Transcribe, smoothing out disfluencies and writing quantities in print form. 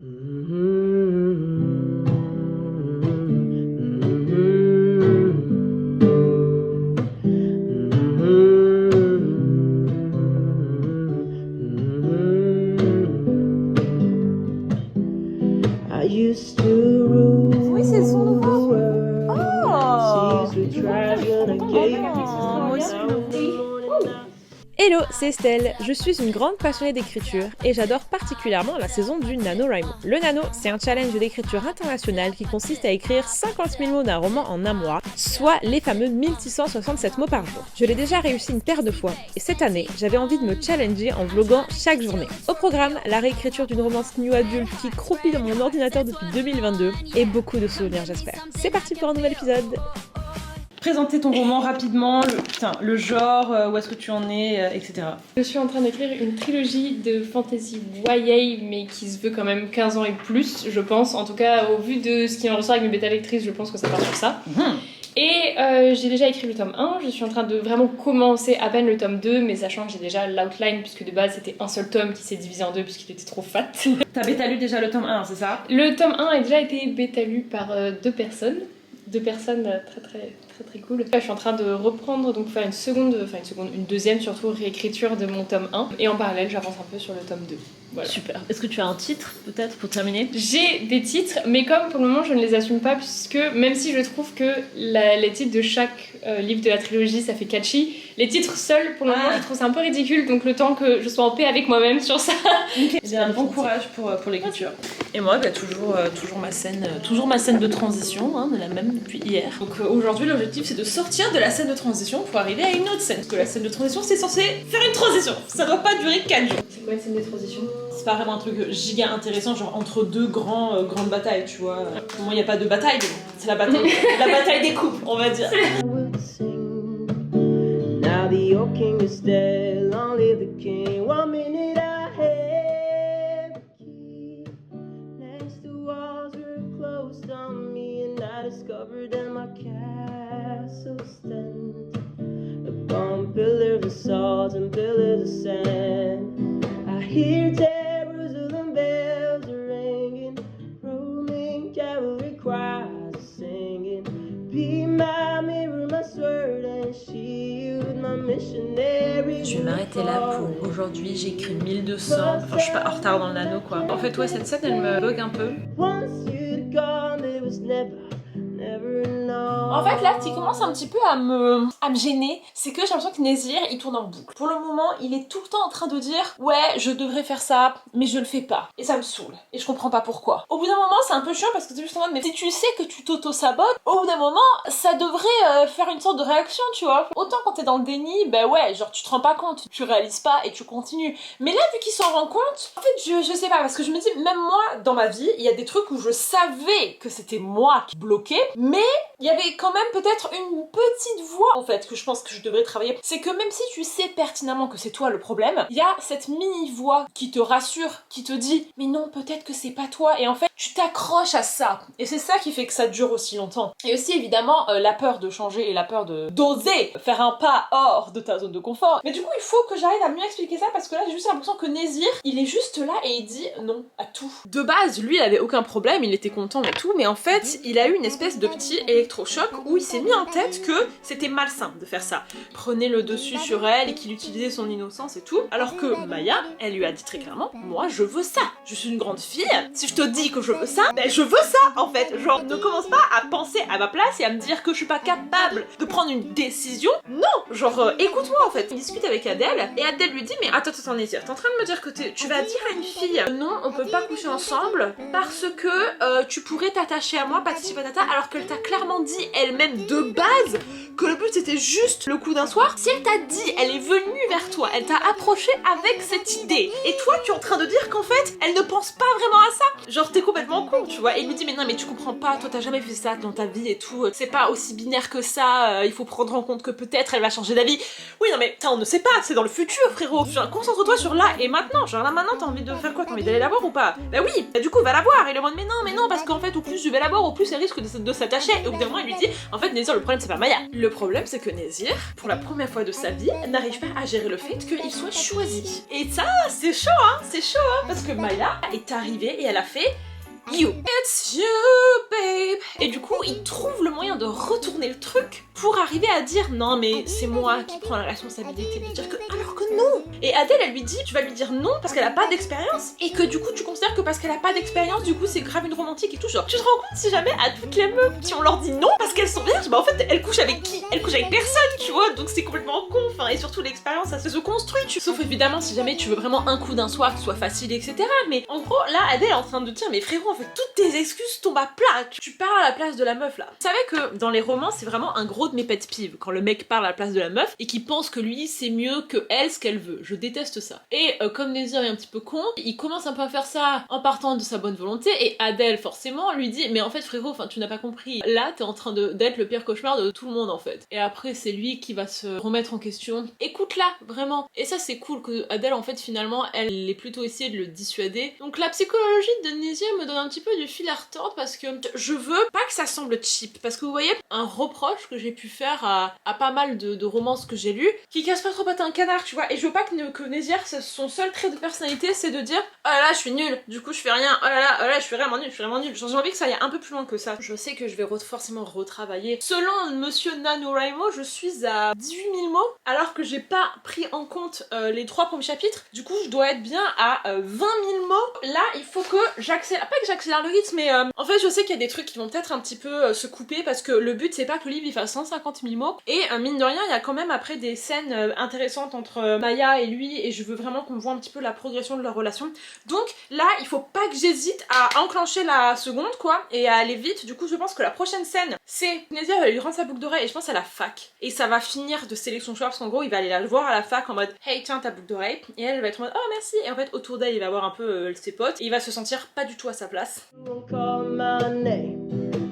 Oui, c'est son nouveau. Oh, moi aussi. Hello, c'est Estelle. Je suis une grande passionnée d'écriture et j'adore particulièrement la saison du NaNoWriMo. Le Nano, c'est un challenge d'écriture internationale qui consiste à écrire 50 000 mots d'un roman en un mois, soit les fameux 1667 mots par jour. Je l'ai déjà réussi une paire de fois et cette année, j'avais envie de me challenger en vloguant chaque journée. Au programme, la réécriture d'une romance new adulte qui croupit dans mon ordinateur depuis 2022 et beaucoup de souvenirs, j'espère. C'est parti pour un nouvel épisode. Présenter ton roman rapidement, le genre, où est-ce que tu en es, etc. Je suis en train d'écrire une trilogie de fantasy YA, mais qui se veut quand même 15 ans et plus, je pense. En tout cas, au vu de ce qui en ressort avec mes bêta-lectrices, je pense que ça part sur ça. Et j'ai déjà écrit le tome 1, je suis en train de vraiment commencer à peine le tome 2, mais sachant que j'ai déjà l'outline, puisque de base c'était un seul tome qui s'est divisé en deux puisqu'il était trop fat. T'as bêta-lu déjà le tome 1, c'est ça? Le tome 1 a déjà été bêta-lu par deux personnes très cool. Là, je suis en train de reprendre, donc faire une deuxième surtout réécriture de mon tome 1, et en parallèle j'avance un peu sur le tome 2. Voilà. Super. Est-ce que tu as un titre peut-être pour terminer? J'ai des titres, mais comme pour le moment je ne les assume pas, puisque même si je trouve que les titres de chaque livre de la trilogie ça fait catchy, les titres seuls pour le moment je trouve ça un peu ridicule, donc le temps que je sois en paix avec moi-même sur ça. Okay. Un bon courage pour l'écriture. Et moi toujours ma scène de transition, hein, de la même depuis hier. Donc aujourd'hui l'objectif c'est de sortir de la scène de transition pour arriver à une autre scène. Parce que la scène de transition c'est censé faire une transition, ça doit pas durer 4 jours. C'est quoi une scène de transition? C'est pas vraiment un truc giga intéressant, genre entre deux grandes batailles, tu vois. Pour moi, il n'y a pas de bataille, c'est la bataille des couples, on va dire. Now the old king is dead, long live the king. 1 minute I have the key. Next to walls were closed on me, and I discovered that my castle stands upon pillars of salt and pillars of sand. I hear Jerusalem bells are ringing, Roman cavalry cries are singing. Be my mirror, my sword and shield, my missionary. Je vais m'arrêter là pour aujourd'hui. J'ai écrit 1200. Enfin, je suis pas en retard dans le nano quoi. En fait, ouais, cette scène elle me bug un peu. En fait, là, ce qui commence un petit peu à me gêner, c'est que j'ai l'impression que Nézir, il tourne en boucle. Pour le moment, il est tout le temps en train de dire « Ouais, je devrais faire ça, mais je le fais pas. » Et ça me saoule. Et je comprends pas pourquoi. Au bout d'un moment, c'est un peu chiant parce que c'est juste en mode « Mais si tu sais que tu t'auto-sabotes, au bout d'un moment, ça devrait faire une sorte de réaction, tu vois. » Autant quand t'es dans le déni, bah ouais, genre tu te rends pas compte, tu réalises pas et tu continues. Mais là, vu qu'il s'en rend compte, en fait, je sais pas, parce que je me dis, même moi, dans ma vie, il y a des trucs où je savais que c'était moi qui bloquais, mais il y avait quand même peut-être une petite voix en fait que je pense que je devrais travailler. C'est que même si tu sais pertinemment que c'est toi le problème, il y a cette mini voix qui te rassure, qui te dit mais non, peut-être que c'est pas toi, et en fait tu t'accroches à ça, et c'est ça qui fait que ça dure aussi longtemps. Et aussi évidemment la peur de changer et la peur d'oser faire un pas hors de ta zone de confort. Mais du coup il faut que j'arrive à mieux expliquer ça, parce que là j'ai juste l'impression que Nézir il est juste là et il dit non à tout. De base lui il avait aucun problème, il était content et tout, mais en fait il a eu une espèce de petit électrochoc où il s'est mis en tête que c'était malsain de faire ça. Prenait le dessus sur elle et qu'il utilisait son innocence et tout. Alors que Maya, elle lui a dit très clairement, moi je veux ça. Je suis une grande fille, si je te dis que je veux ça, ben je veux ça en fait. Genre ne commence pas à penser à ma place et à me dire que je suis pas capable de prendre une décision. Non, genre écoute-moi en fait. Il discute avec Adèle et Adèle lui dit mais attends Nézir, t'es en train de me dire que tu vas dire à une fille non on peut pas coucher ensemble parce que tu pourrais t'attacher à moi patati patata, alors qu'elle t'a clairement dit elle-même de base que le but c'était juste le coup d'un soir. Si elle t'a dit, elle est venue vers toi, elle t'a approché avec cette idée, et toi tu es en train de dire qu'en fait elle ne pense pas vraiment à ça, genre t'es complètement con tu vois. Et il lui dit mais non mais tu comprends pas, toi t'as jamais fait ça dans ta vie et tout, c'est pas aussi binaire que ça, il faut prendre en compte que peut-être elle va changer d'avis. Oui non mais on ne sait pas, c'est dans le futur frérot, genre, concentre-toi sur là et maintenant, genre là maintenant t'as envie de faire quoi, t'as envie d'aller la voir ou pas? Bah oui, bah du coup va la voir. Et le monde mais non parce qu'en fait au plus je vais la voir au plus elle risque de s'attacher, et au bout d'un finalement il lui dit en fait Nézir, le problème c'est pas Maya. Le problème c'est que Nézir, pour la première fois de sa vie, n'arrive pas à gérer le fait qu'il soit choisi. Et ça c'est chaud parce que Maya est arrivée et elle a fait You, it's you, babe. Et du coup, il trouve le moyen de retourner le truc pour arriver à dire non mais c'est moi qui prends la responsabilité de dire que alors que non. Et Adèle elle lui dit tu vas lui dire non parce qu'elle a pas d'expérience et que du coup tu considères que parce qu'elle a pas d'expérience du coup c'est grave une romantique et tout genre. Tu te rends compte si jamais à toutes les meufs qui on leur dit non parce qu'elles sont vierges, bah en fait elles couchent avec qui? Elles couchent avec personne tu vois, donc c'est complètement con. Enfin et surtout l'expérience ça se construit sauf évidemment si jamais tu veux vraiment un coup d'un soir qui soit facile etc. Mais en gros là Adèle est en train de dire mais frérot en fait toutes tes excuses tombent à plat. Tu parles à la place de la meuf là. Vous savez que dans les romans c'est vraiment un gros de mes pet peeves quand le mec parle à la place de la meuf et qui pense que lui c'est mieux que elle ce qu'elle veut. Je déteste ça. Et comme Nézir est un petit peu con, il commence un peu à faire ça en partant de sa bonne volonté et Adèle forcément lui dit mais en fait frérot, enfin tu n'as pas compris. Là t'es en train d'être le pire cauchemar de tout le monde en fait. Et après c'est lui qui va se remettre en question. Écoute-la vraiment. Et ça c'est cool que Adèle en fait finalement elle ait plutôt essayé de le dissuader. Donc la psychologie de Nézir me donne un petit peu du fil à retordre parce que je veux pas que ça semble cheap parce que vous voyez un reproche que j'ai pu faire à pas mal de romances que j'ai lues qui casse pas trop pattes un canard tu vois et je veux pas que Nézir son seul trait de personnalité c'est de dire oh là là je suis nulle du coup je fais rien, oh là là je suis vraiment nulle j'ai envie que ça aille un peu plus loin que ça. Je sais que je vais forcément retravailler. Selon monsieur NaNoWriMo je suis à 18 000 mots alors que j'ai pas pris en compte les 3 premiers chapitres, du coup je dois être bien à 20 000 mots. Là il faut que j'accélère, pas que j'accélère le rythme mais en fait je sais qu'il y a des trucs qui vont peut-être un petit peu se couper parce que le but c'est pas que le livre il fasse 150 000 mots et mine de rien il y a quand même après des scènes intéressantes entre Maya et lui et je veux vraiment qu'on voit un petit peu la progression de leur relation. Donc là il faut pas que j'hésite à enclencher la seconde quoi et à aller vite. Du coup je pense que la prochaine scène c'est Nézir va lui rendre sa boucle d'oreille et je pense à la fac et ça va finir de sélection choix parce qu'en gros il va aller la voir à la fac en mode hey tiens ta boucle d'oreille et elle va être en mode oh merci et en fait autour d'elle il va avoir un peu ses potes et il va se sentir pas du tout à sa place. Don't call my name.